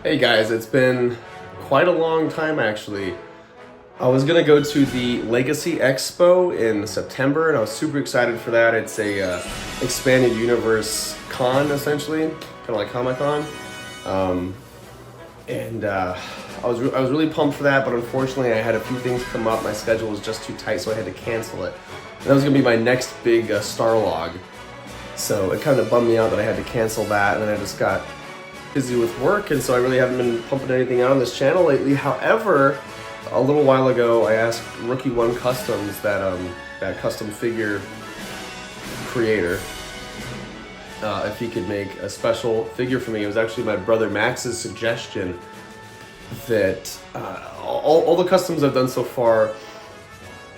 Hey guys, it's been quite a long time actually. I was gonna go to the Legacy Expo in September, and I was super excited for that. It's a expanded universe con, essentially, kind of like Comic-Con. I was really pumped for that, but unfortunately, I had a few things come up. My schedule was just too tight, so I had to cancel it. And that was gonna be my next big star log. So it kind of bummed me out that I had to cancel that, and then I just got busy with work, and so I really haven't been pumping anything out on this channel lately. However, a little while ago, I asked Rookie One Customs, that custom figure creator, if he could make a special figure for me. It was actually my brother Max's suggestion that all the customs I've done so far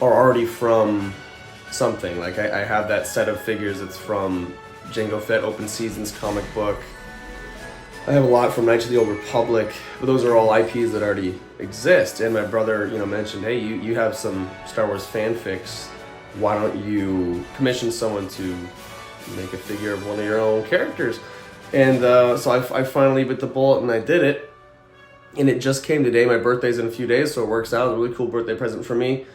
are already from something. Like I have that set of figures that's from Jango Fett Open Seasons comic book. I have a lot from Knights of the Old Republic, but those are all IPs that already exist. And my brother, mentioned, hey, you have some Star Wars fanfics. Why don't you commission someone to make a figure of one of your own characters? And so I finally bit the bullet and I did it. And it just came today. My birthday's in a few days, so it works out. It was a really cool birthday present for me.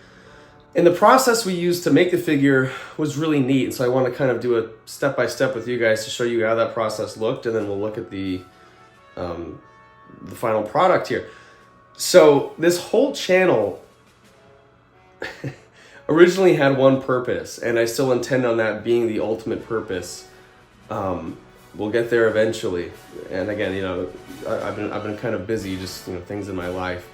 And the process we used to make the figure was really neat. And so I want to kind of do a step-by-step with you guys to show you how that process looked, and then we'll look at the final product here. So this whole channel originally had one purpose, and I still intend on that being the ultimate purpose. We'll get there eventually. And again, I've been kind of busy, just things in my life,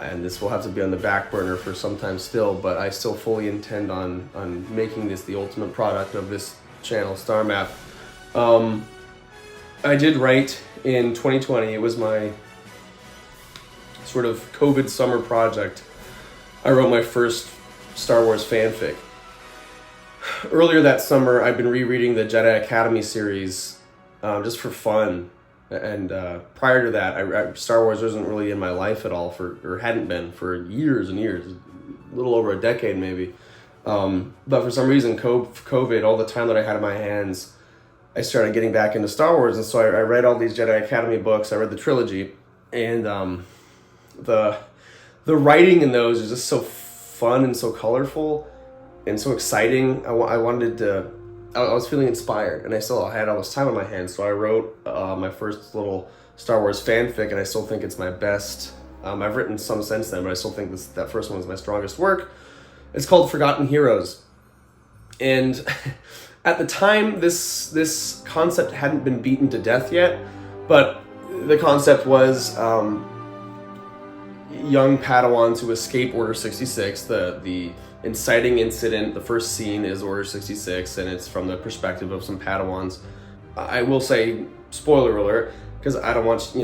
and this will have to be on the back burner for some time still, but I still fully intend on making this the ultimate product of this channel, Star Map. I did write in 2020. It was my sort of COVID summer project. I wrote my first Star Wars fanfic. Earlier that summer, I've been rereading the Jedi Academy series just for fun. And prior to that, Star Wars wasn't really in my life at all, or hadn't been for years and years, a little over a decade maybe. But for some reason, COVID, all the time that I had in my hands, I started getting back into Star Wars, and so I read all these Jedi Academy books. I read the trilogy, and the writing in those is just so fun and so colorful and so exciting. I was feeling inspired, and I still had all this time on my hands, so I wrote my first little Star Wars fanfic, and I still think it's my best. I've written some since then, but I still think that first one was my strongest work. It's called Forgotten Heroes, and at the time, this concept hadn't been beaten to death yet, but the concept was young Padawans who escape Order 66. The inciting incident, the first scene is Order 66, and it's from the perspective of some Padawans. I will say, spoiler alert, because I don't want,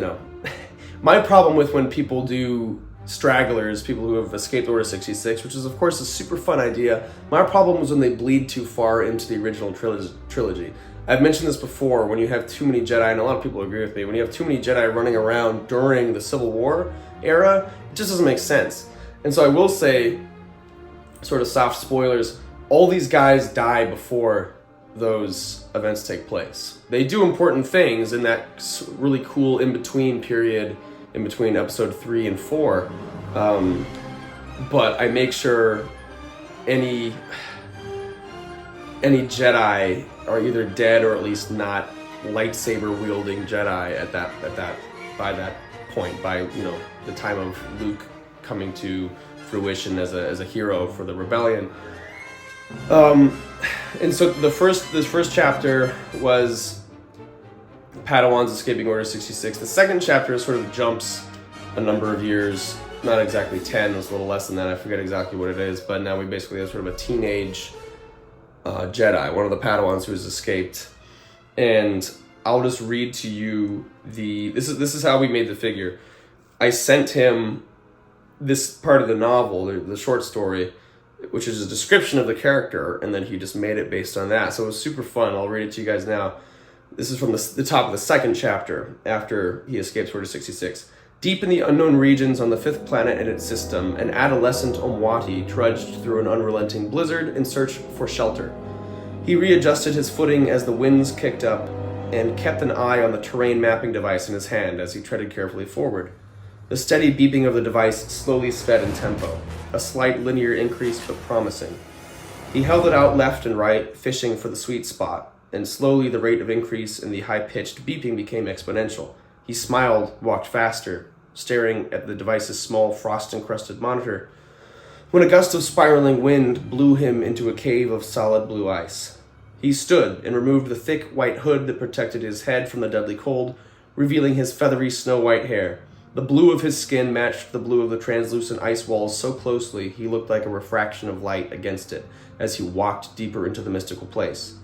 my problem with when people do stragglers, people who have escaped Order 66, which is of course a super fun idea. My problem was when they bleed too far into the original trilogy. I've mentioned this before, when you have too many Jedi, and a lot of people agree with me, when you have too many Jedi running around during the Civil War era, it just doesn't make sense. And so I will say, sort of soft spoilers, all these guys die before those events take place. They do important things in that really cool in-between period, in between episode 3 and 4, but I make sure any Jedi are either dead or at least not lightsaber wielding Jedi by that point, by the time of Luke coming to fruition as a hero for the rebellion. And so this first chapter was Padawans escaping Order 66. The second chapter sort of jumps a number of years, not exactly 10, it was a little less than that, I forget exactly what it is, but now we basically have sort of a teenage Jedi, one of the Padawans who has escaped. And I'll just read to you this is how we made the figure. I sent him this part of the novel, the short story, which is a description of the character, and then he just made it based on that. So it was super fun. I'll read it to you guys now. This is from the top of the second chapter, after he escapes Order 66. Deep in the unknown regions on the fifth planet and its system, an adolescent Omwati trudged through an unrelenting blizzard in search for shelter. He readjusted his footing as the winds kicked up, and kept an eye on the terrain mapping device in his hand as he treaded carefully forward. The steady beeping of the device slowly sped in tempo, a slight linear increase but promising. He held it out left and right, fishing for the sweet spot, and slowly the rate of increase in the high-pitched beeping became exponential. He smiled, walked faster, staring at the device's small frost-encrusted monitor, when a gust of spiraling wind blew him into a cave of solid blue ice. He stood and removed the thick white hood that protected his head from the deadly cold, revealing his feathery snow-white hair. The blue of his skin matched the blue of the translucent ice walls so closely he looked like a refraction of light against it as he walked deeper into the mystical place.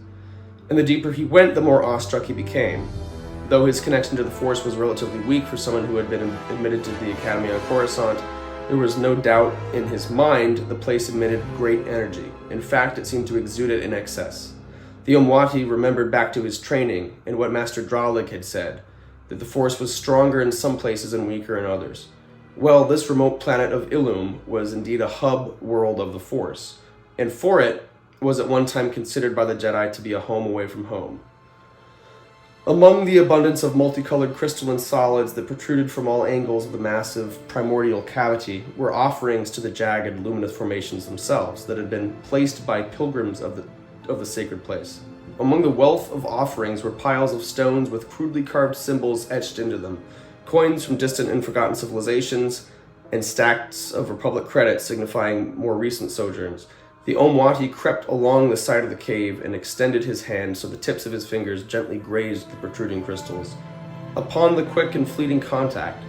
And the deeper he went, the more awestruck he became. Though his connection to the Force was relatively weak for someone who had been admitted to the Academy on Coruscant, there was no doubt in his mind the place emitted great energy. In fact, it seemed to exude it in excess. The Omwati remembered back to his training and what Master Dralik had said, that the Force was stronger in some places and weaker in others. Well, this remote planet of Illum was indeed a hub world of the Force, and for it was at one time considered by the Jedi to be a home away from home. Among the abundance of multicolored crystalline solids that protruded from all angles of the massive primordial cavity were offerings to the jagged, luminous formations themselves that had been placed by pilgrims of the sacred place. Among the wealth of offerings were piles of stones with crudely carved symbols etched into them, coins from distant and forgotten civilizations, and stacks of Republic credits signifying more recent sojourns. The Omwati crept along the side of the cave and extended his hand so the tips of his fingers gently grazed the protruding crystals. Upon the quick and fleeting contact,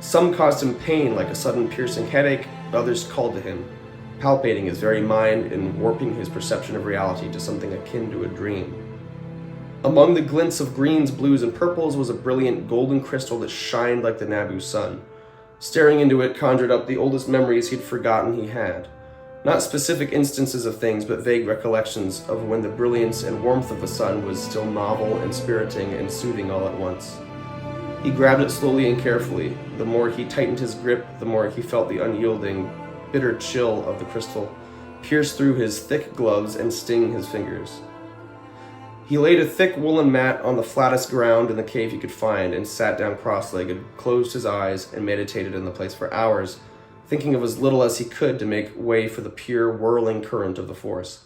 some caused him pain like a sudden piercing headache, others called to him, palpating his very mind and warping his perception of reality to something akin to a dream. Among the glints of greens, blues, and purples was a brilliant golden crystal that shined like the Naboo sun. Staring into it conjured up the oldest memories he'd forgotten he had. Not specific instances of things, but vague recollections of when the brilliance and warmth of the sun was still novel, inspiriting, and soothing all at once. He grabbed it slowly and carefully. The more he tightened his grip, the more he felt the unyielding, bitter chill of the crystal pierce through his thick gloves and sting his fingers. He laid a thick woolen mat on the flattest ground in the cave he could find and sat down cross-legged, closed his eyes, and meditated in the place for hours, thinking of as little as he could to make way for the pure, whirling current of the Force.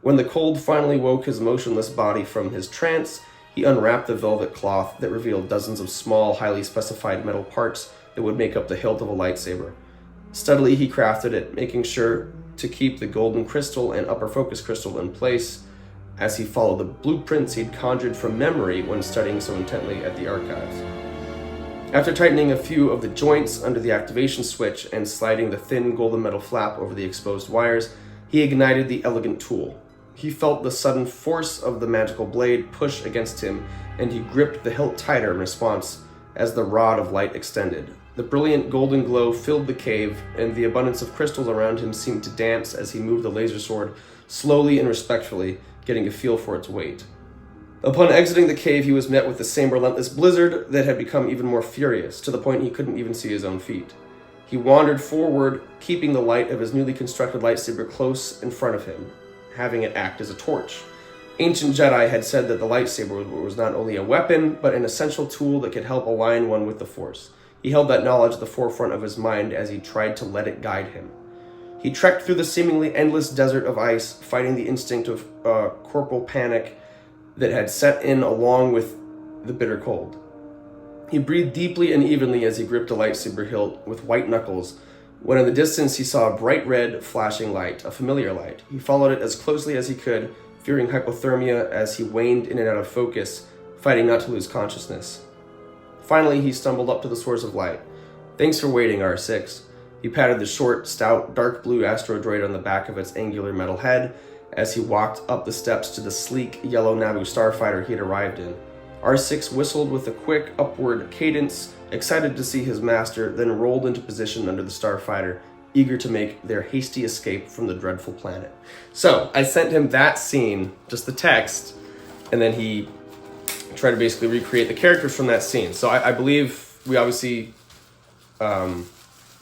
When the cold finally woke his motionless body from his trance, he unwrapped the velvet cloth that revealed dozens of small, highly specified metal parts that would make up the hilt of a lightsaber. Steadily he crafted it, making sure to keep the golden crystal and upper focus crystal in place as he followed the blueprints he'd conjured from memory when studying so intently at the archives. After tightening a few of the joints under the activation switch and sliding the thin golden metal flap over the exposed wires, he ignited the elegant tool. He felt the sudden force of the magical blade push against him, and he gripped the hilt tighter in response as the rod of light extended. The brilliant golden glow filled the cave, and the abundance of crystals around him seemed to dance as he moved the laser sword slowly and respectfully, getting a feel for its weight. Upon exiting the cave, he was met with the same relentless blizzard that had become even more furious, to the point he couldn't even see his own feet. He wandered forward, keeping the light of his newly constructed lightsaber close in front of him, having it act as a torch. Ancient Jedi had said that the lightsaber was not only a weapon, but an essential tool that could help align one with the Force. He held that knowledge at the forefront of his mind as he tried to let it guide him. He trekked through the seemingly endless desert of ice, fighting the instinct of corporal panic that had set in along with the bitter cold. He breathed deeply and evenly as he gripped a lightsaber hilt with white knuckles, when in the distance he saw a bright red flashing light, a familiar light. He followed it as closely as he could, fearing hypothermia as he waned in and out of focus, fighting not to lose consciousness. Finally, he stumbled up to the source of light. "Thanks for waiting, R6. He patted the short, stout, dark blue asteroid droid on the back of its angular metal head as he walked up the steps to the sleek, yellow Naboo starfighter he had arrived in. R6 whistled with a quick, upward cadence, excited to see his master, then rolled into position under the starfighter, eager to make their hasty escape from the dreadful planet. So, I sent him that scene, just the text, and then he tried to basically recreate the characters from that scene. So I believe we obviously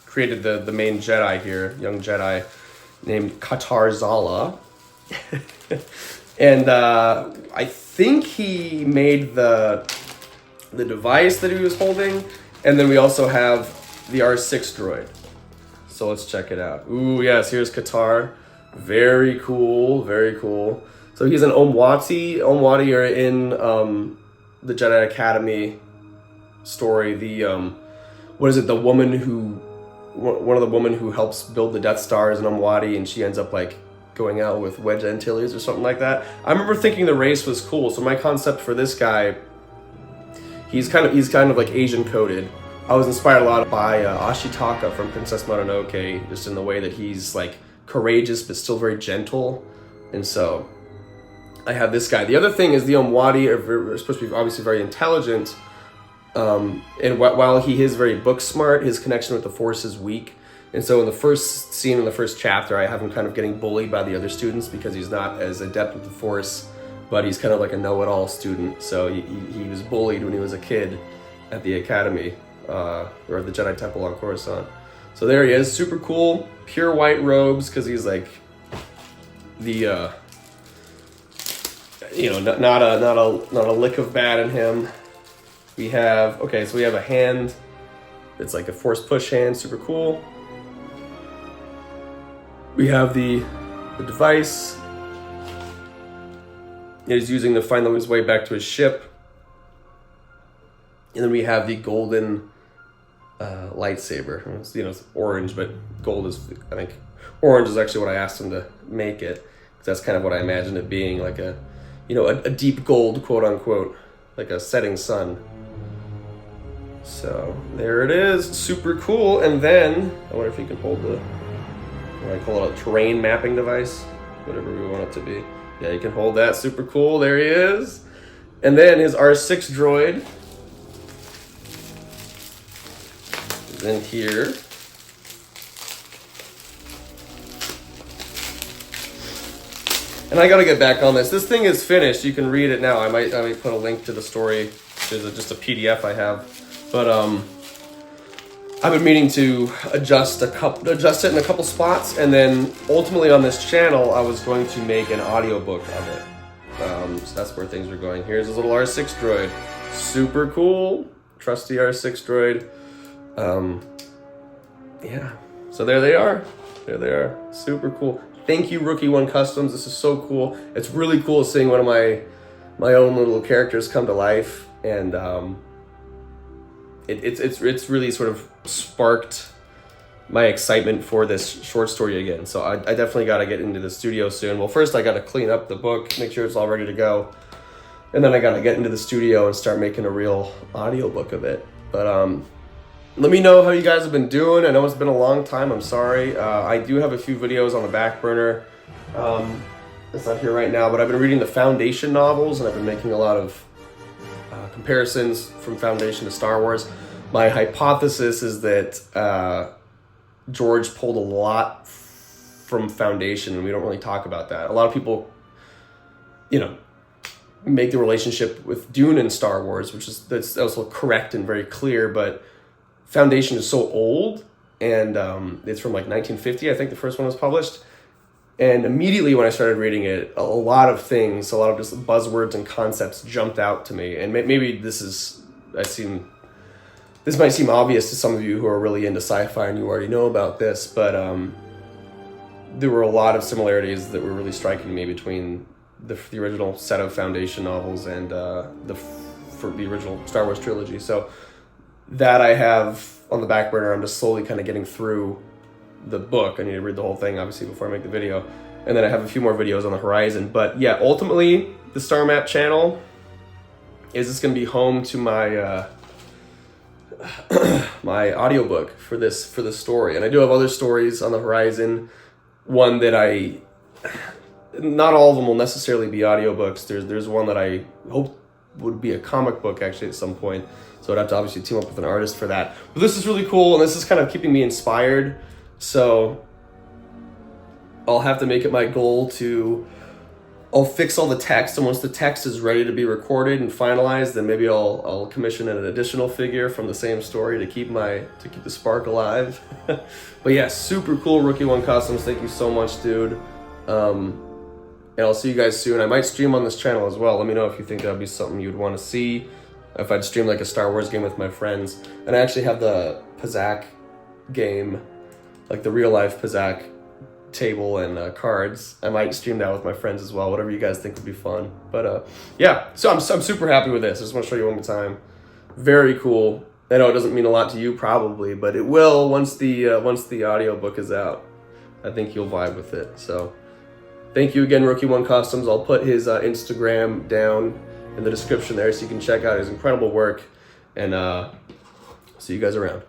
created the main Jedi here, young Jedi, named Qatar Zal'a. And I think he made the device that he was holding, and then we also have the R6 droid. So let's check it out. Ooh, yes, here's Qatar. Very cool, very cool. So he's an Omwati. Omwati are in the Jedi Academy story. The what is it? The woman who, one of the women who helps build the Death Star is an Omwati, and she ends up like going out with Wedge Antilles or something like that. I remember thinking the race was cool. So my concept for this guy, he's kind of like Asian coded. I was inspired a lot by Ashitaka from Princess Mononoke, just in the way that he's like courageous but still very gentle. And so I have this guy. The other thing is the Omwati are supposed to be obviously very intelligent. And while he is very book smart, his connection with the Force is weak. And so in the first scene, in the first chapter, I have him kind of getting bullied by the other students because he's not as adept with the Force, but he's kind of like a know-it-all student. So he was bullied when he was a kid at the academy, or the Jedi Temple on Coruscant. So there he is, super cool, pure white robes, because he's like the, not a lick of bad in him. We have, so we have a hand. It's like a Force push hand, super cool. We have the device. He's using to find his way back to his ship. And then we have the golden lightsaber. It's orange, but gold is, I think, orange is actually what I asked him to make it. Because that's kind of what I imagined it being, like a deep gold, quote unquote, like a setting sun. So there it is, super cool. And then I wonder if you can hold what I call it, a terrain mapping device, whatever we want it to be. Yeah, you can hold that, super cool. There he is. And then his R6 droid is in here. And I gotta get back on this. This thing is finished. You can read it now. I might put a link to the story. There's just a PDF I have. But I've been meaning to adjust it in a couple spots, and then ultimately on this channel, I was going to make an audiobook of it. So that's where things are going. Here's his little R6 droid. Super cool. Trusty R6 droid. Yeah. So there they are. There they are. Super cool. Thank you, Rookie One Customs. This is so cool. It's really cool seeing one of my own little characters come to life, and it's really sort of sparked my excitement for this short story again. So I definitely got to get into the studio soon. Well, first I got to clean up the book, make sure it's all ready to go, and then I got to get into the studio and start making a real audiobook of it. But let me know how you guys have been doing. I know it's been a long time. I'm sorry. I do have a few videos on the back burner. It's not here right now, but I've been reading the Foundation novels, and I've been making a lot of comparisons from Foundation to Star Wars. My hypothesis is that George pulled a lot from Foundation, and we don't really talk about that. A lot of people, make the relationship with Dune and Star Wars, that's also correct and very clear, but Foundation is so old, and it's from like 1950, I think the first one was published. And immediately when I started reading it, a lot of just buzzwords and concepts jumped out to me. And maybe this might seem obvious to some of you who are really into sci-fi and you already know about this, but there were a lot of similarities that were really striking me between the original set of Foundation novels and for the original Star Wars trilogy. So that I have on the back burner. I'm just slowly kind of getting through the book. I need to read the whole thing, obviously, before I make the video. And then I have a few more videos on the horizon. But yeah, ultimately, the Star Map channel is just going to be home to my my audiobook for this story. And I do have other stories on the horizon. One that not all of them will necessarily be audiobooks. There's one that I hope would be a comic book, actually, at some point. So I'd have to obviously team up with an artist for that. But this is really cool, and this is kind of keeping me inspired. So I'll have to make it my goal I'll fix all the text, and once the text is ready to be recorded and finalized, then maybe I'll commission an additional figure from the same story to keep the spark alive. But yeah, super cool, Rookie One Customs. Thank you so much, dude. And and I'll see you guys soon. I might stream on this channel as well. Let me know if you think that'd be something you'd want to see. If I'd stream like a Star Wars game with my friends. And I actually have the Pizzac game, like the real life Pizzac table and cards. I might stream that with my friends as well, whatever you guys think would be fun. But yeah, so I'm super happy with this. I just want to show you one more time. Very cool. I know it doesn't mean a lot to you probably, but it will once the audiobook is out. I think you'll vibe with it. So thank you again, Rookie One Customs. I'll put his Instagram down in the description there so you can check out his incredible work, and see you guys around.